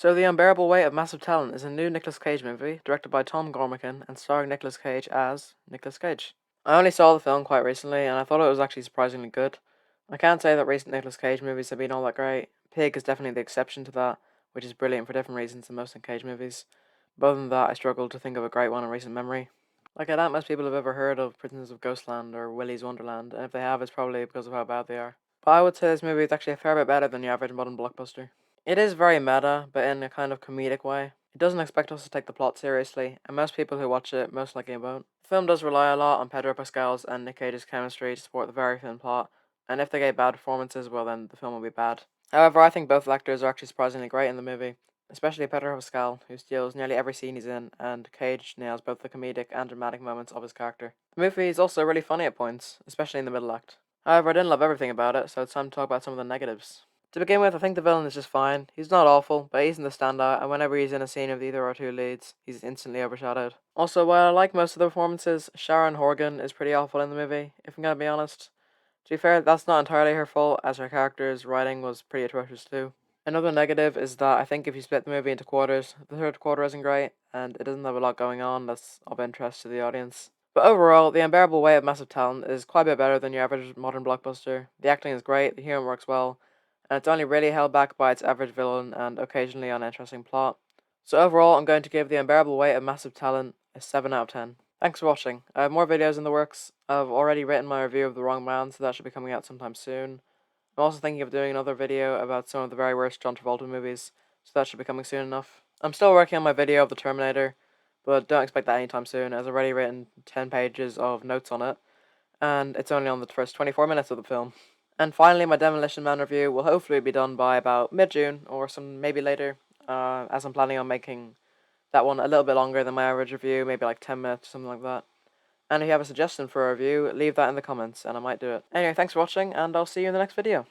So, The Unbearable Weight of Massive Talent is a new Nicolas Cage movie directed by Tom Gormican and starring Nicolas Cage as Nicolas Cage. I only saw the film quite recently and I thought it was actually surprisingly good. I can't say that recent Nicolas Cage movies have been all that great. Pig is definitely the exception to that, which is brilliant for different reasons than most Cage movies. But other than that, I struggle to think of a great one in recent memory. Like, I doubt most people have ever heard of Prisoners of Ghostland or Willy's Wonderland, and if they have, it's probably because of how bad they are. But I would say this movie is actually a fair bit better than your average modern blockbuster. It is very meta, but in a kind of comedic way. It doesn't expect us to take the plot seriously, and most people who watch it most likely won't. The film does rely a lot on Pedro Pascal's and Nick Cage's chemistry to support the very thin plot, and if they get bad performances, well then the film will be bad. However, I think both actors are actually surprisingly great in the movie, especially Pedro Pascal, who steals nearly every scene he's in, and Cage nails both the comedic and dramatic moments of his character. The movie is also really funny at points, especially in the middle act. However, I didn't love everything about it, so it's time to talk about some of the negatives. To begin with, I think the villain is just fine. He's not awful, but he's in the standout, and whenever he's in a scene with either or two leads, he's instantly overshadowed. Also, while I like most of the performances, Sharon Horgan is pretty awful in the movie, if I'm gonna be honest. To be fair, that's not entirely her fault, as her character's writing was pretty atrocious too. Another negative is that I think if you split the movie into quarters, the third quarter isn't great, and it doesn't have a lot going on that's of interest to the audience. But overall, The Unbearable Weight of Massive Talent is quite a bit better than your average modern blockbuster. The acting is great, the humor works well, and it's only really held back by its average villain and occasionally uninteresting plot. So overall, I'm going to give The Unbearable Weight of Massive Talent a 7 out of 10. Thanks for watching. I have more videos in the works. I've already written my review of The Wrong Man, so that should be coming out sometime soon. I'm also thinking of doing another video about some of the very worst John Travolta movies, so that should be coming soon enough. I'm still working on my video of The Terminator, but don't expect that anytime soon, as I've already written 10 pages of notes on it, and it's only on the first 24 minutes of the film. And finally, my Demolition Man review will hopefully be done by about mid-June, or some maybe later, as I'm planning on making that one a little bit longer than my average review, maybe like 10 minutes, something like that. And if you have a suggestion for a review, leave that in the comments, and I might do it. Anyway, thanks for watching, and I'll see you in the next video.